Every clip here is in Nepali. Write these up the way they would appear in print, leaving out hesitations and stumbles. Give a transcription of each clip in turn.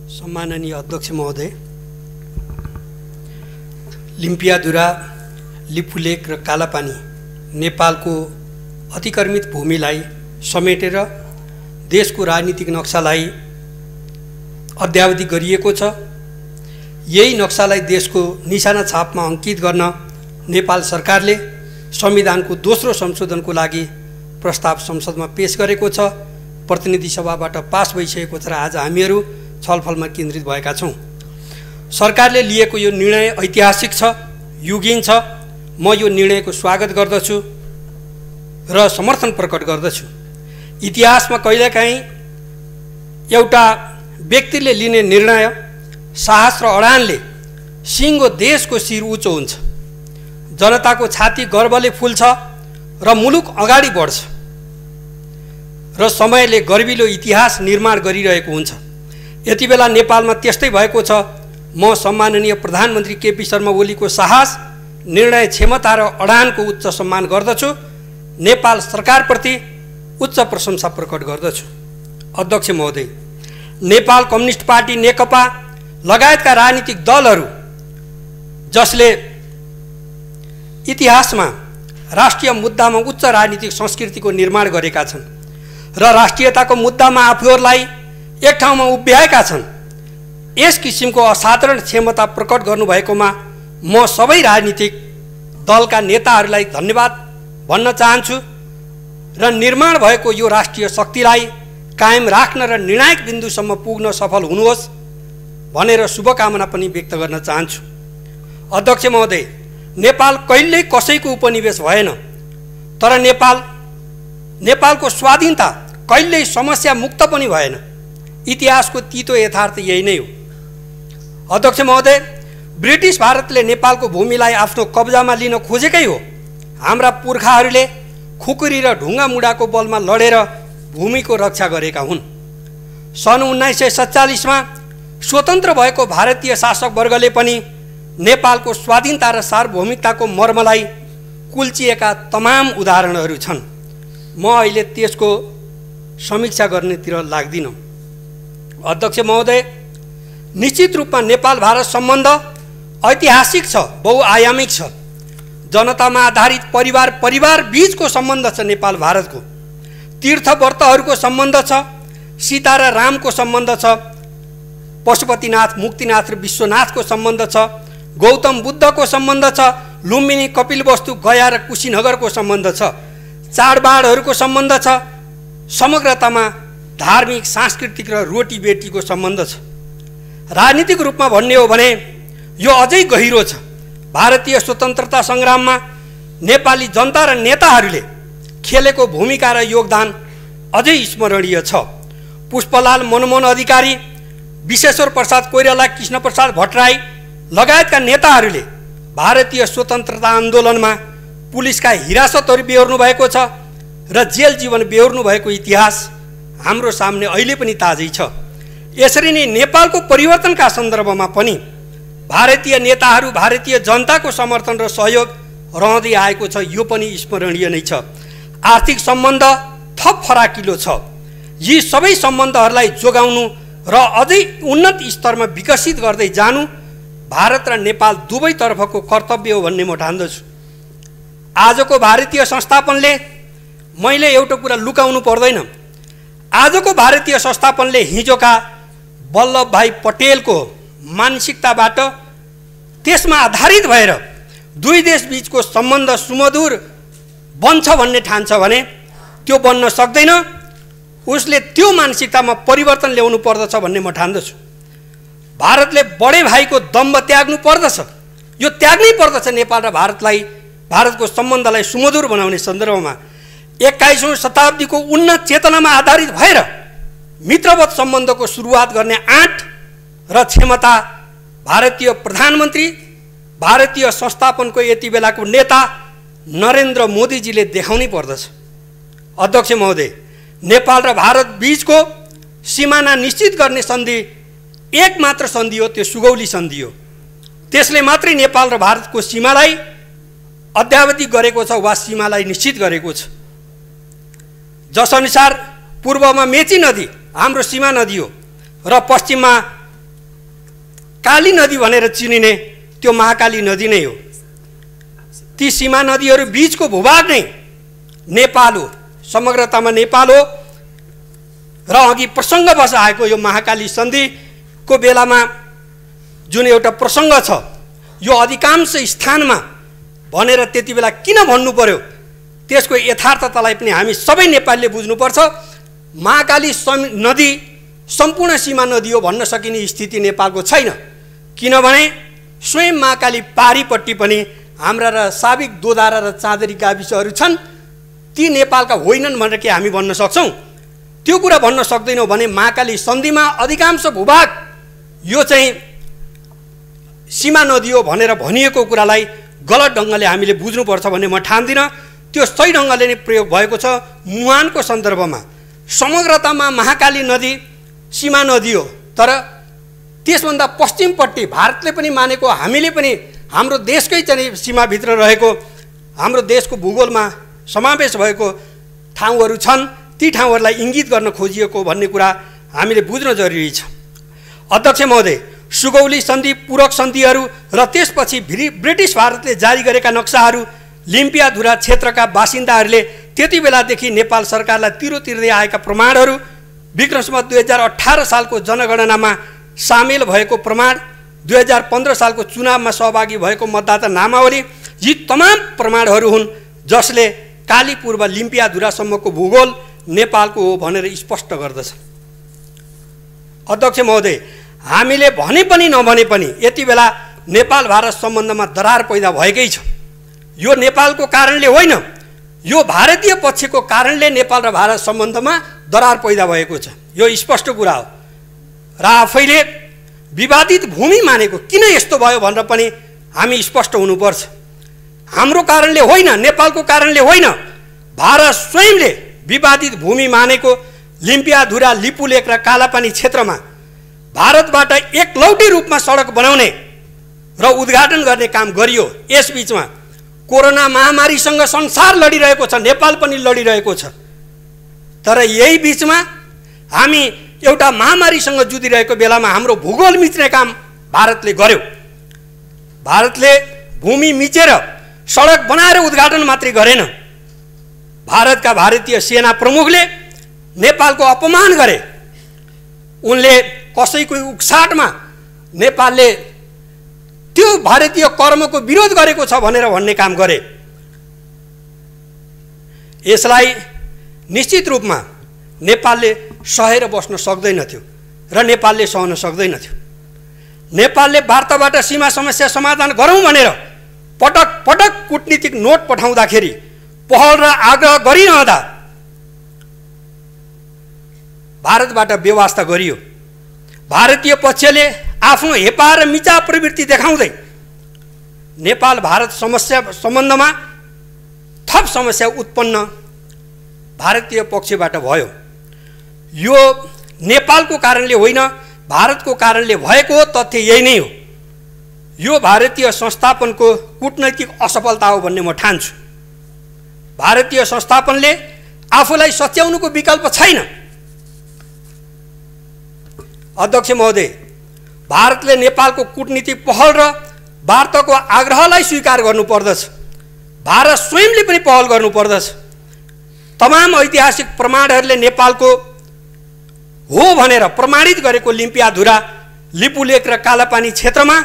सम्माननीय अध्यक्ष महोदय, लिम्पियाधुरा, लिपुलेक र कालापानी नेपालको अतिक्रमित भूमिलाई समेटेर देशको राजनीतिक नक्सालाई अद्यावधि गरिएको छ। यही नक्सालाई देशको निशाना छापमा अंकित गर्न नेपाल सरकारले संविधानको दोस्रो संशोधनको लागि प्रस्ताव संसदमा पेश गरेको छ। प्रतिनिधि सभाबाट पास भइसकेको छ र आज हामीहरू छलफलमा केन्द्रित भएका छौँ। सरकारले लिएको यो निर्णय ऐतिहासिक छ, युगीन छ। म यो निर्णयको स्वागत गर्दछु र समर्थन प्रकट गर्दछु। इतिहासमा कहिलेकाहीँ एउटा व्यक्तिले लिने निर्णय, साहस र अडानले सिङ्गो देशको शिर उच्च हुन्छ, जनताको छाती गर्वले फुल्छ र मुलुक अगाडि बढ्छ र समयले गर्विलो इतिहास निर्माण गरिरहेको हुन्छ। यति बेला नेपालमा त्यस्तै भएको छ। म सम्माननीय प्रधानमन्त्री केपी शर्मा ओलीको साहस, निर्णय क्षमता र अडानको उच्च सम्मान गर्दछु। नेपाल सरकारप्रति उच्च प्रशंसा प्रकट गर्दछु। अध्यक्ष महोदय, नेपाल कम्युनिस्ट पार्टी नेकपा लगायतका राजनीतिक दलहरू जसले इतिहासमा राष्ट्रिय मुद्दामा उच्च राजनीतिक संस्कृतिको निर्माण गरेका छन् र राष्ट्रियताको मुद्दामा आफूहरूलाई एक ठाउँमा उभ्याएका छन्, यस किसिमको असाधारण क्षमता प्रकट गर्नुभएकोमा म सबै राजनीतिक दलका नेताहरूलाई धन्यवाद भन्न चाहन्छु र निर्माण भएको यो राष्ट्रिय शक्तिलाई कायम राख्न र निर्णायक बिन्दुसम्म पुग्न सफल हुनुहोस् भनेर शुभकामना पनि व्यक्त गर्न चाहन्छु। अध्यक्ष महोदय, नेपाल कहिल्यै कसैको उपनिवेश भएन, तर नेपालको स्वाधीनता कहिल्यै समस्या मुक्त पनि भएन। इतिहासको तितो यथार्थ यही नै हो। अध्यक्ष महोदय, ब्रिटिस भारतले नेपालको भूमिलाई आफ्नो कब्जामा लिन खोजेकै हो। हाम्रा पुर्खाहरूले खुकुरी र ढुङ्गा मुढाको बलमा लडेर भूमिको रक्षा गरेका हुन्। सन् 1947 मा स्वतन्त्र भएको भारतीय शासक वर्गले पनि नेपालको स्वाधीनता र सार्वभौमिकताको मर्मलाई कुल्चिएका तमाम उदाहरणहरू छन्। म अहिले त्यसको समीक्षा गर्नेतिर लाग्दिनँ। अध्यक्ष महोदय, निश्चित रूपमा नेपाल भारत सम्बन्ध ऐतिहासिक छ, बहुआयामिक छ। जनतामा आधारित परिवार बीचको सम्बन्ध छ नेपाल भारतको। तीर्थव्रतहरूको सम्बन्ध छ, सीता र रामको सम्बन्ध छ, पशुपतिनाथ, मुक्तिनाथ र विश्वनाथको सम्बन्ध छ, गौतम बुद्धको सम्बन्ध छ, लुम्बिनी, कपिलवस्तु, गया र कुशीनगरको सम्बन्ध छ, चाडबाडहरूको सम्बन्ध छ, समग्रतामा धार्मिक, सांस्कृतिक र रोटीबेटीको सम्बन्ध छ। राजनीतिक रूपमा भन्ने हो भने यो अझै गहिरो छ। भारतीय स्वतन्त्रता सङ्ग्राममा नेपाली जनता र नेताहरूले खेलेको भूमिका र योगदान अझै स्मरणीय छ। पुष्पलाल मनमोहन अधिकारी, विश्वेश्वर प्रसाद कोइराला, कृष्णप्रसाद भट्टराई लगायतका नेताहरूले भारतीय स्वतन्त्रता आन्दोलनमा पुलिसका हिरासतहरू बेहोर्नु भएको छ र जेल जीवन बेहोर्नु भएको इतिहास हाम्रो सामने अहिले पनि ताजै छ। यसरी नै नेपालको परिवर्तनका सन्दर्भमा पनि भारतीय नेताहरू, भारतीय जनताको समर्थन र सहयोग रहँदै आएको छ। यो पनि स्मरणीय नै छ। आर्थिक सम्बन्ध थप फराकिलो छ। यी सबै सम्बन्धहरूलाई जोगाउनु र अझै उन्नत स्तरमा विकसित गर्दै जानु भारत र नेपाल दुवैतर्फको कर्तव्य हो भन्ने म ठान्दछु। आजको भारतीय संस्थापनले, मैले एउटा कुरा लुकाउनु पर्दैन, आजको भारतीय संस्थापनले हिजोका वल्लभभाइ पटेलको मानसिकताबाट त्यसमा आधारित भएर दुई देश बीचको सम्बन्ध सुमधुर बन्छ भन्ने ठान्छ भने त्यो बन्न सक्दैन। उसले त्यो मानसिकतामा परिवर्तन ल्याउनु पर्दछ भन्ने म ठान्दछु। भारतले बडे भाइको दम्भ त्याग्नु पर्दछ। यो त्याग्नै पर्दछ नेपाल र भारतको सम्बन्धलाई सुमधुर बनाउने सन्दर्भमा। 21औं शताब्दीको उन्नत चेतनामा आधारित भएर मित्रवत सम्बन्धको सुरुवात गर्ने आँट र क्षमता भारतीय प्रधानमन्त्री, भारतीय संस्थापनको यति बेलाको नेता नरेन्द्र मोदीजीले देखाउनै पर्दछ। अध्यक्ष महोदय, नेपाल र भारत बीचको सिमाना निश्चित गर्ने सन्धि एकमात्र सन्धि हो, त्यो सुगौली सन्धि हो। त्यसले मात्रै नेपाल र भारतको सीमालाई अद्यावधि गरेको छ वा सीमालाई निश्चित गरेको छ। जसअनुसार पूर्वमा मेची नदी हाम्रो सीमा नदी हो र पश्चिममा काली नदी भनेर चिनिने त्यो महाकाली नदी नै हो। ती सीमा नदीहरू बीचको भूभाग नै नेपाल हो, समग्रतामा नेपाल हो। र अघि प्रसङ्गवश आएको यो महाकाली सन्धिको बेलामा जुन एउटा प्रसङ्ग छ, यो अधिकांश स्थानमा भनेर त्यति बेला किन भन्नु पर्यो, त्यसको यथार्थतालाई पनि हामी सबै नेपालीले बुझ्नुपर्छ। महाकाली नदी सम्पूर्ण सीमा नदी हो भन्न सकिने स्थिति नेपालको छैन, किनभने स्वयं महाकाली पारीपट्टि पनि हाम्रा र साबिक दोधारा र चाँदरी गाविसहरू छन्। ती नेपालका होइनन् भनेर के हामी भन्न सक्छौँ? त्यो कुरा भन्न सक्दैनौँ भने महाकाली सन्धिमा अधिकांश भूभाग यो चाहिँ सीमा नदी हो भनेर भनिएको कुरालाई गलत ढङ्गले हामीले बुझ्नुपर्छ भन्ने म ठान्दिनँ। त्यो सही ढङ्गले नै प्रयोग भएको छ। मुहानको सन्दर्भमा समग्रतामा महाकाली नदी सीमा नदी हो, तर त्यसभन्दा पश्चिमपट्टि भारतले पनि मानेको, हामीले पनि हाम्रो देशकै चाहिँ सीमाभित्र रहेको, हाम्रो देशको भूगोलमा समावेश भएको ठाउँहरू छन्। ती ठाउँहरूलाई इङ्गित गर्न खोजिएको भन्ने कुरा हामीले बुझ्न जरुरी छ। अध्यक्ष महोदय, सुगौली सन्धि, पूरक सन्धिहरू र त्यसपछि ब्रिटिस भारतले जारी गरेका नक्साहरू लिम्पियाधुरा क्षेत्रका बासिन्दाहरूले त्यति बेलादेखि नेपाल सरकारलाई तिर्दै आएका प्रमाणहरू, विक्रम सम्वत 2018 सालको जनगणनामा सामेल भएको प्रमाण, 2015 सालको चुनावमा सहभागी भएको मतदाता नामावली, यी तमाम प्रमाणहरू हुन् जसले कालीपुर वा लिम्पियाधुरासम्मको भूगोल नेपालको हो भनेर स्पष्ट गर्दछ। अध्यक्ष महोदय, हामीले भने पनि नभने पनि यति बेला नेपाल भारत सम्बन्धमा दरार पैदा भएकै छ। यो नेपालको कारणले होइन, यो भारतीय पक्षको कारणले नेपाल र भारत सम्बन्धमा दरार पैदा भएको छ। यो स्पष्ट कुरा हो। र आफैले विवादित भूमि मानेको किन यस्तो भयो भनेर पनि हामी स्पष्ट हुनुपर्छ। हाम्रो कारणले होइन, नेपालको कारणले होइन, भारत स्वयंले विवादित भूमि मानेको लिम्पियाधुरा, लिपुलेक र कालापानी क्षेत्रमा भारतबाट एकलौटी रूपमा सडक बनाउने र उद्घाटन गर्ने काम गरियो। यसबीचमा कोरोना महामारीसँग संसार लडिरहेको छ, नेपाल पनि लडिरहेको छ। तर यही बिचमा हामी एउटा महामारीसँग जुधिरहेको बेलामा हाम्रो भूगोल मिच्ने काम भारतले गर्यो। भारतले भूमि मिचेर सडक बनाएर उद्घाटन मात्रै गरेन, भारतका भारतीय सेना प्रमुखले नेपालको अपमान गरे। उनले कसैको उक्साटमा नेपालले त्यो भारतीय कर्मको विरोध गरेको छ भनेर भन्ने काम गरे। यसलाई निश्चित रूपमा नेपालले सहेर बस्न सक्दैनथ्यो र नेपालले सहन सक्दैनथ्यो। नेपालले वार्ताबाट सीमा समस्या समाधान गरौँ भनेर पटक पटक कूटनीतिक नोट पठाउँदाखेरि पहल र आग्रह गरिरहँदा भारतबाट बेवास्ता गरियो। भारतीय पक्षले आफ्नो हेपा र मिचा प्रवृत्ति देखाउँदै नेपाल भारत समस्या सम्बन्धमा थप समस्या उत्पन्न भारतीय पक्षबाट भयो। यो नेपालको कारणले होइन, भारतको कारणले भएको हो। तथ्य यही नै हो। यो भारतीय संस्थापनको कूटनैतिक असफलता हो भन्ने म ठान्छु। भारतीय संस्थापनले आफूलाई सच्याउनुको विकल्प छैन। अध्यक्ष महोदय, भारतले नेपालको कूटनीतिक पहल र वार्ताको आग्रहलाई स्वीकार गर्नुपर्दछ। भारत स्वयंले पनि पहल गर्नुपर्दछ। तमाम ऐतिहासिक प्रमाणहरूले नेपालको हो भनेर प्रमाणित गरेको लिम्पियाधुरा, लिपुलेक र कालापानी क्षेत्रमा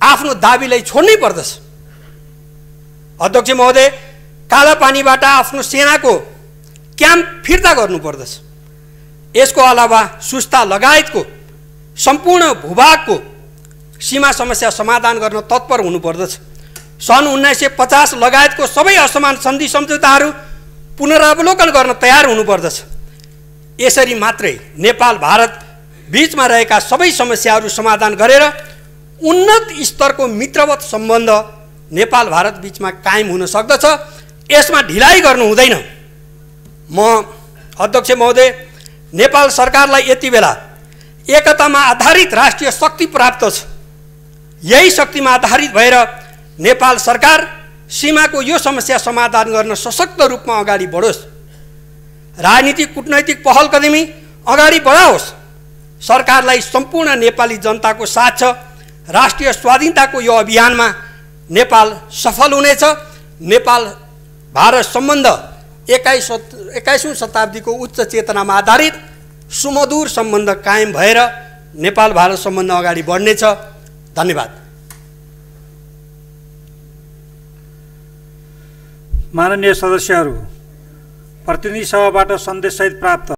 आफ्नो दाबीलाई छोड्नै पर्दछ। अध्यक्ष महोदय, कालापानीबाट आफ्नो सेनाको क्याम्प फिर्ता गर्नुपर्दछ। यसको अलावा सुस्ता लगायतको सम्पूर्ण भूभागको सीमा समस्या समाधान गर्न तत्पर हुनुपर्दछ। सन् 1950 लगायतको सबै असमान सन्धि सम्झौताहरू पुनरावलोकन गर्न तयार हुनुपर्दछ। यसरी मात्रै नेपाल भारत बीचमा रहेका सबै समस्याहरू समाधान गरेर उन्नत स्तरको मित्रवत सम्बन्ध नेपाल भारत बीचमा कायम हुन सक्दछ। यसमा ढिलाइ गर्नु हुँदैन। म अध्यक्ष महोदय, नेपाल सरकारलाई यति बेला एकतामा आधारित राष्ट्रिय शक्ति प्राप्त छ। यही शक्तिमा आधारित भएर नेपाल सरकार सीमाको यो समस्या समाधान गर्न सशक्त रूपमा अगाडि बढोस्। राजनीतिक कूटनैतिक पहल कदमी अगाडि बढाओस्। सरकारलाई सम्पूर्ण नेपाली जनताको साथ छ। राष्ट्रिय स्वाधीनताको यो अभियानमा नेपाल सफल हुनेछ। नेपाल भारत सम्बन्ध 21औं शताब्दीको उच्च चेतनामा आधारित सुमधुर सम्बन्ध कायम भएर नेपाल भारत सम्बन्ध अगाडि बढ्नेछ। धन्यवाद। माननीय सदस्यहरू, प्रतिनिधि सभाबाट सन्देशसहित प्राप्त